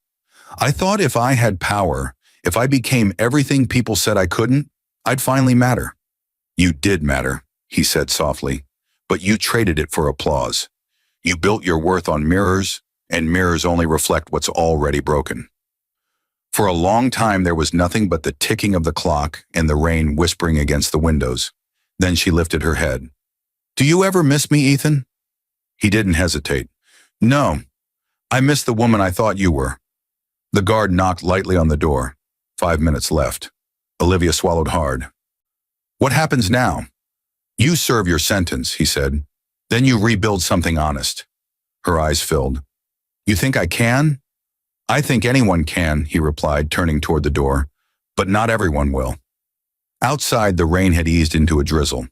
I thought if I had power, if I became everything people said I couldn't, I'd finally matter. You did matter, he said softly, but you traded it for applause. You built your worth on mirrors, and mirrors only reflect what's already broken. For a long time there was nothing but the ticking of the clock and the rain whispering against the windows. Then she lifted her head. Do you ever miss me, Ethan? He didn't hesitate. No, I miss the woman I thought you were. The guard knocked lightly on the door. 5 minutes left. Olivia swallowed hard. What happens now? You serve your sentence, he said. Then you rebuild something honest. Her eyes filled. You think I can? I think anyone can, he replied, turning toward the door, but not everyone will. Outside, the rain had eased into a drizzle.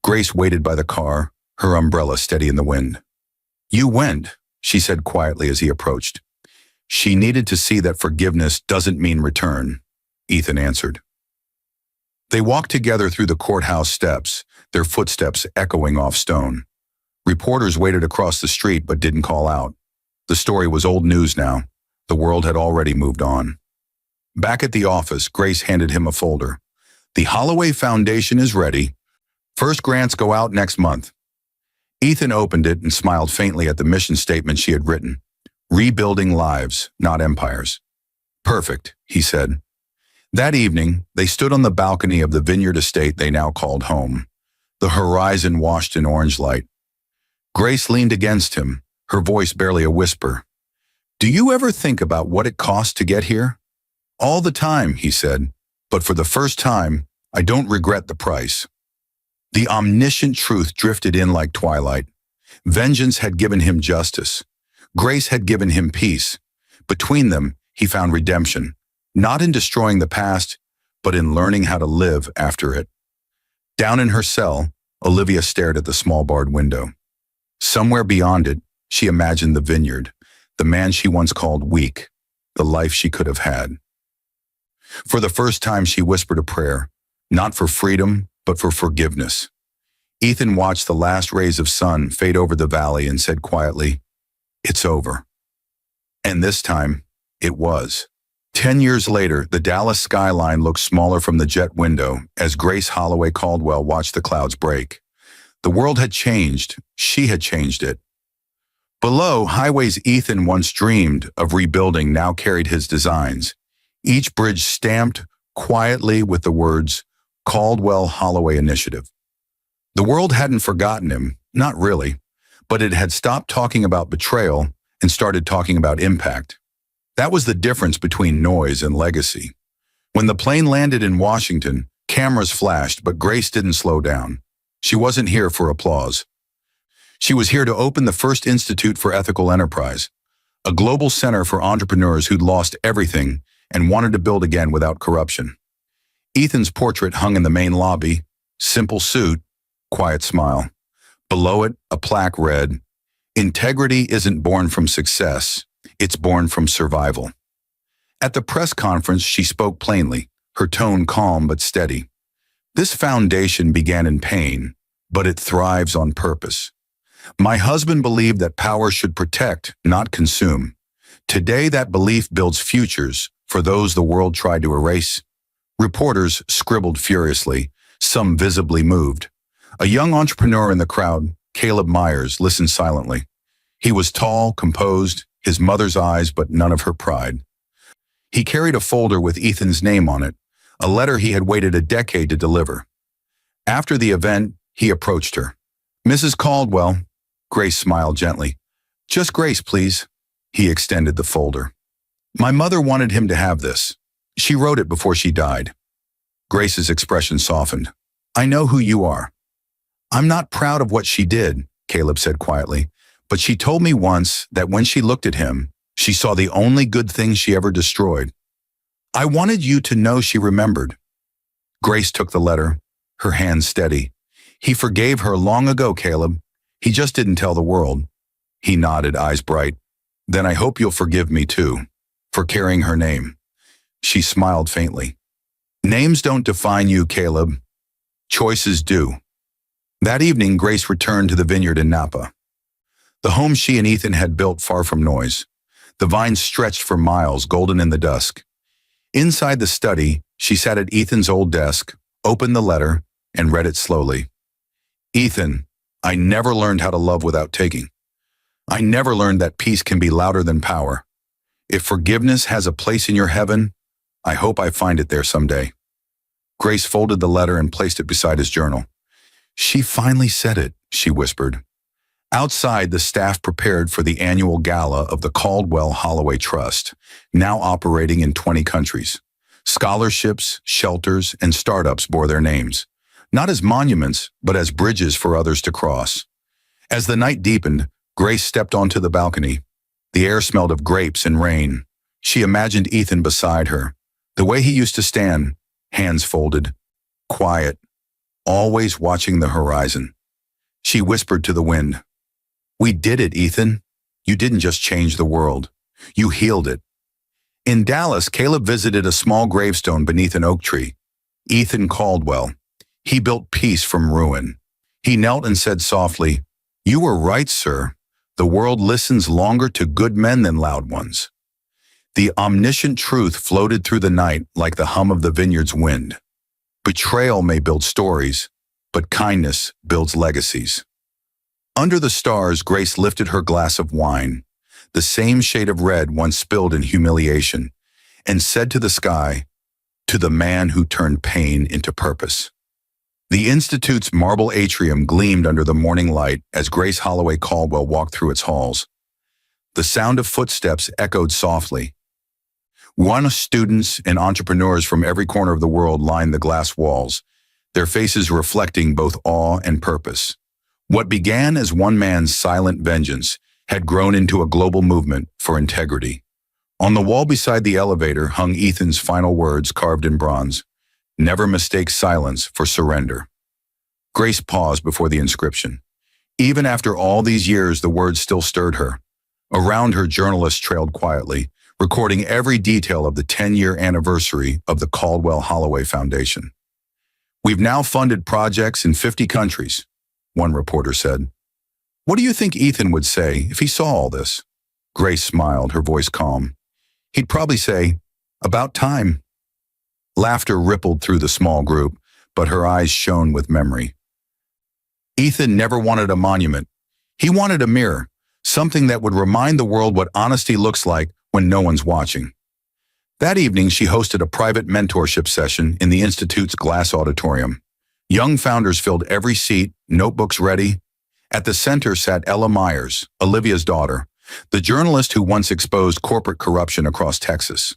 Grace waited by the car, her umbrella steady in the wind. You went, she said quietly as he approached. She needed to see that forgiveness doesn't mean return, Ethan answered. They walked together through the courthouse steps, their footsteps echoing off stone. Reporters waited across the street but didn't call out. The story was old news now. The world had already moved on. Back at the office, Grace handed him a folder. The Holloway Foundation is ready. First grants go out next month. Ethan opened it and smiled faintly at the mission statement she had written. Rebuilding lives, not empires. Perfect, he said. That evening, they stood on the balcony of the vineyard estate they now called home. The horizon washed in orange light. Grace leaned against him, her voice barely a whisper. Do you ever think about what it cost to get here? All the time, he said, but for the first time, I don't regret the price. The omniscient truth drifted in like twilight. Vengeance had given him justice. Grace had given him peace. Between them, he found redemption, not in destroying the past, but in learning how to live after it. Down in her cell, Olivia stared at the small barred window. Somewhere beyond it, she imagined the vineyard, the man she once called weak, the life she could have had. For the first time, she whispered a prayer, not for freedom, but for forgiveness. Ethan watched the last rays of sun fade over the valley and said quietly, "It's over." And this time, it was. 10 years later, the Dallas skyline looked smaller from the jet window as Grace Holloway Caldwell watched the clouds break. The world had changed. She had changed it. Below, highways Ethan once dreamed of rebuilding now carried his designs, each bridge stamped quietly with the words, Caldwell Holloway Initiative. The world hadn't forgotten him, not really, but it had stopped talking about betrayal and started talking about impact. That was the difference between noise and legacy. When the plane landed in Washington, cameras flashed, but Grace didn't slow down. She wasn't here for applause. She was here to open the first Institute for Ethical Enterprise, a global center for entrepreneurs who'd lost everything and wanted to build again without corruption. Ethan's portrait hung in the main lobby, simple suit, quiet smile. Below it, a plaque read, "Integrity isn't born from success. It's born from survival." At the press conference, she spoke plainly, her tone calm but steady. This foundation began in pain, but it thrives on purpose. My husband believed that power should protect, not consume. Today, that belief builds futures for those the world tried to erase. Reporters scribbled furiously, some visibly moved. A young entrepreneur in the crowd, Caleb Myers, listened silently. He was tall, composed, his mother's eyes, but none of her pride. He carried a folder with Ethan's name on it, a letter he had waited a decade to deliver. After the event, he approached her. "Mrs. Caldwell," Grace smiled gently. "Just Grace, please." He extended the folder. "My mother wanted him to have this. She wrote it before she died." Grace's expression softened. "I know who you are." "I'm not proud of what she did," Caleb said quietly, "but she told me once that when she looked at him, she saw the only good thing she ever destroyed. I wanted you to know she remembered." Grace took the letter, her hands steady. "He forgave her long ago, Caleb. He just didn't tell the world." He nodded, eyes bright. "Then I hope you'll forgive me too, for carrying her name." She smiled faintly. "Names don't define you, Caleb. Choices do." That evening, Grace returned to the vineyard in Napa. The home she and Ethan had built far from noise. The vines stretched for miles, golden in the dusk. Inside the study, she sat at Ethan's old desk, opened the letter, and read it slowly. "Ethan, I never learned how to love without taking. I never learned that peace can be louder than power. If forgiveness has a place in your heaven, I hope I find it there someday." Grace folded the letter and placed it beside his journal. "She finally said it," she whispered. Outside, the staff prepared for the annual gala of the Caldwell Holloway Trust, now operating in 20 countries. Scholarships, shelters, and startups bore their names, not as monuments, but as bridges for others to cross. As the night deepened, Grace stepped onto the balcony. The air smelled of grapes and rain. She imagined Ethan beside her, the way he used to stand, hands folded, quiet, always watching the horizon. She whispered to the wind, "We did it, Ethan. You didn't just change the world. You healed it." In Dallas, Caleb visited a small gravestone beneath an oak tree. Ethan Caldwell. He built peace from ruin. He knelt and said softly, "You were right, sir. The world listens longer to good men than loud ones." The omniscient truth floated through the night like the hum of the vineyard's wind. Betrayal may build stories, but kindness builds legacies. Under the stars, Grace lifted her glass of wine, the same shade of red once spilled in humiliation, and said to the sky, "To the man who turned pain into purpose." The Institute's marble atrium gleamed under the morning light as Grace Holloway Caldwell walked through its halls. The sound of footsteps echoed softly. Students and entrepreneurs from every corner of the world lined the glass walls, their faces reflecting both awe and purpose. What began as one man's silent vengeance had grown into a global movement for integrity. On the wall beside the elevator hung Ethan's final words carved in bronze. Never mistake silence for surrender. Grace paused before the inscription. Even after all these years, the words still stirred her. Around her, journalists trailed quietly, recording every detail of the 10-year anniversary of the Caldwell Holloway Foundation. We've now funded projects in 50 countries, one reporter said. What do you think Ethan would say if he saw all this? Grace smiled, her voice calm. He'd probably say, about time. Laughter rippled through the small group, but her eyes shone with memory. Ethan never wanted a monument. He wanted a mirror, something that would remind the world what honesty looks like when no one's watching. That evening, she hosted a private mentorship session in the Institute's glass auditorium. Young founders filled every seat, notebooks ready. At the center sat Ella Myers, Olivia's daughter, the journalist who once exposed corporate corruption across Texas.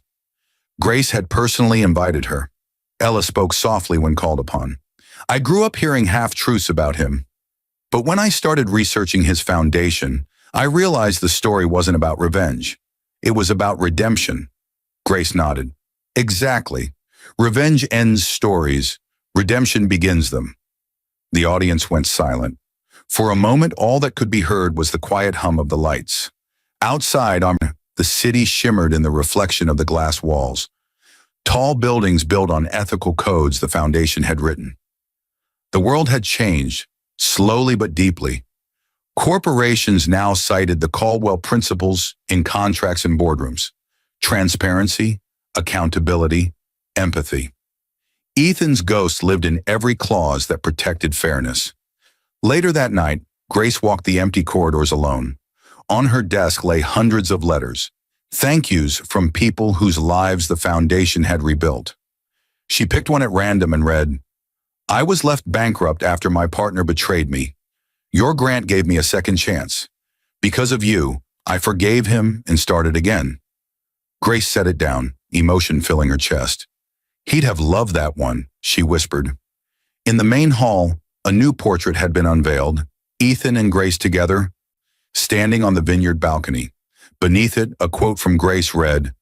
Grace had personally invited her. Ella spoke softly when called upon. I grew up hearing half-truths about him. But when I started researching his foundation, I realized the story wasn't about revenge. It was about redemption. Grace nodded. Exactly. Revenge ends stories. Redemption begins them. The audience went silent. For a moment, all that could be heard was the quiet hum of the lights. Outside, the city shimmered in the reflection of the glass walls. Tall buildings built on ethical codes the foundation had written. The world had changed, slowly but deeply. Corporations now cited the Caldwell principles in contracts and boardrooms: transparency, accountability, empathy. Ethan's ghost lived in every clause that protected fairness. Later that night, Grace walked the empty corridors alone. On her desk lay hundreds of letters, thank yous from people whose lives the foundation had rebuilt. She picked one at random and read, I was left bankrupt after my partner betrayed me. Your grant gave me a second chance. Because of you, I forgave him and started again. Grace set it down, emotion filling her chest. He'd have loved that one, she whispered. In the main hall, a new portrait had been unveiled, Ethan and Grace together, standing on the vineyard balcony. Beneath it, a quote from Grace read,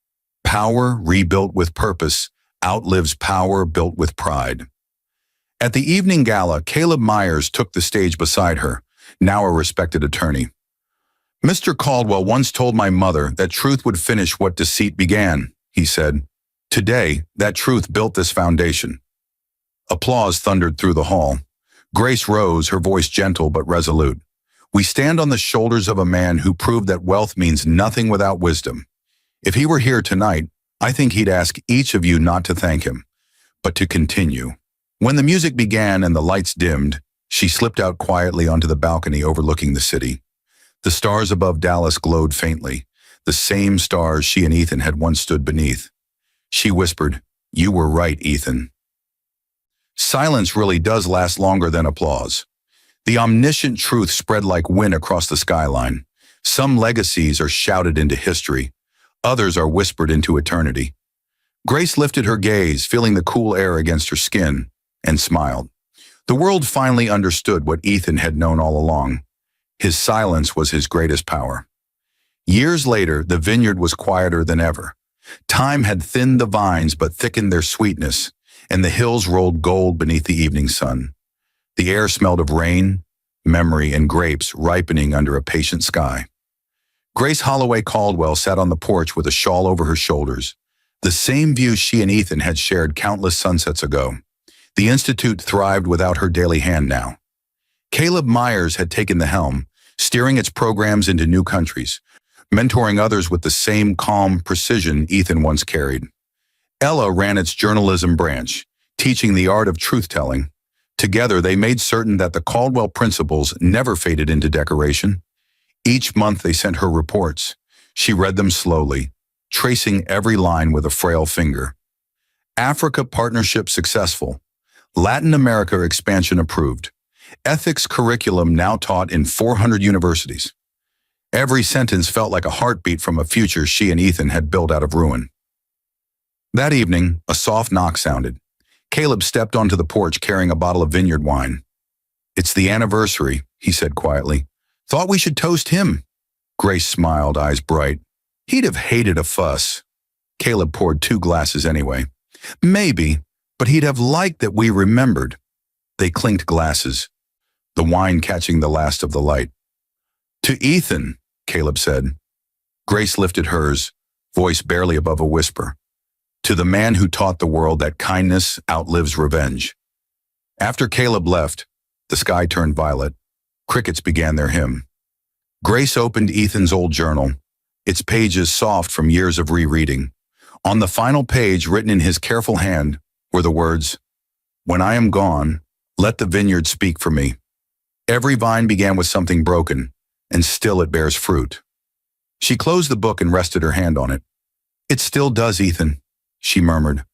Power rebuilt with purpose outlives power built with pride. At the evening gala, Caleb Myers took the stage beside her, now a respected attorney. Mr. Caldwell once told my mother that truth would finish what deceit began, he said. Today, that truth built this foundation. Applause thundered through the hall. Grace rose, her voice gentle but resolute. We stand on the shoulders of a man who proved that wealth means nothing without wisdom. If he were here tonight, I think he'd ask each of you not to thank him, but to continue. When the music began and the lights dimmed, she slipped out quietly onto the balcony overlooking the city. The stars above Dallas glowed faintly, the same stars she and Ethan had once stood beneath. She whispered, You were right, Ethan. Silence really does last longer than applause. The omniscient truth spread like wind across the skyline. Some legacies are shouted into history. Others are whispered into eternity. Grace lifted her gaze, feeling the cool air against her skin, and smiled. The world finally understood what Ethan had known all along. His silence was his greatest power. Years later, the vineyard was quieter than ever. Time had thinned the vines but thickened their sweetness, and the hills rolled gold beneath the evening sun. The air smelled of rain, memory, and grapes ripening under a patient sky. Grace Holloway Caldwell sat on the porch with a shawl over her shoulders, the same view she and Ethan had shared countless sunsets ago. The Institute thrived without her daily hand now. Caleb Myers had taken the helm, steering its programs into new countries, mentoring others with the same calm precision Ethan once carried. Ella ran its journalism branch, teaching the art of truth-telling. Together, they made certain that the Caldwell principles never faded into decoration. Each month, they sent her reports. She read them slowly, tracing every line with a frail finger. Africa partnership successful. Latin America expansion approved. Ethics curriculum now taught in 400 universities. Every sentence felt like a heartbeat from a future she and Ethan had built out of ruin. That evening, a soft knock sounded. Caleb stepped onto the porch carrying a bottle of vineyard wine. It's the anniversary, he said quietly. Thought we should toast him. Grace smiled, eyes bright. He'd have hated a fuss. Caleb poured 2 glasses anyway. Maybe, but he'd have liked that we remembered. They clinked glasses, the wine catching the last of the light. To Ethan, Caleb said. Grace lifted hers, voice barely above a whisper. To the man who taught the world that kindness outlives revenge. After Caleb left, the sky turned violet. Crickets began their hymn. Grace opened Ethan's old journal, its pages soft from years of rereading. On the final page, written in his careful hand, were the words, "When I am gone, let the vineyard speak for me. Every vine began with something broken, and still it bears fruit." She closed the book and rested her hand on it. "It still does, Ethan," she murmured.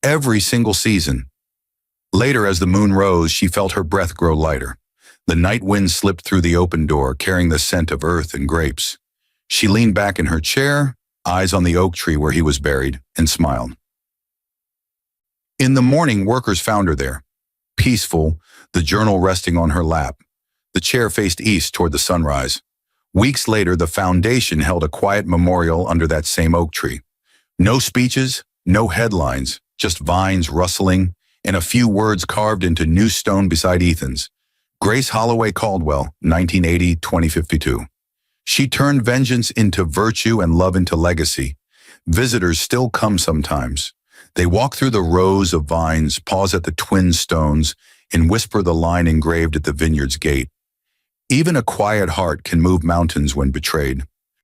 "Every single season." Later, as the moon rose, she felt her breath grow lighter. The night wind slipped through the open door, carrying the scent of earth and grapes. She leaned back in her chair, eyes on the oak tree where he was buried, and smiled. In the morning, workers found her there, peaceful, the journal resting on her lap. The chair faced east toward the sunrise. Weeks later, the foundation held a quiet memorial under that same oak tree. No speeches, no headlines, just vines rustling, and a few words carved into new stone beside Ethan's. Grace Holloway Caldwell, 1980-2052. She turned vengeance into virtue and love into legacy. Visitors still come sometimes. They walk through the rows of vines, pause at the twin stones, and whisper the line engraved at the vineyard's gate. Even a quiet heart can move mountains when betrayed.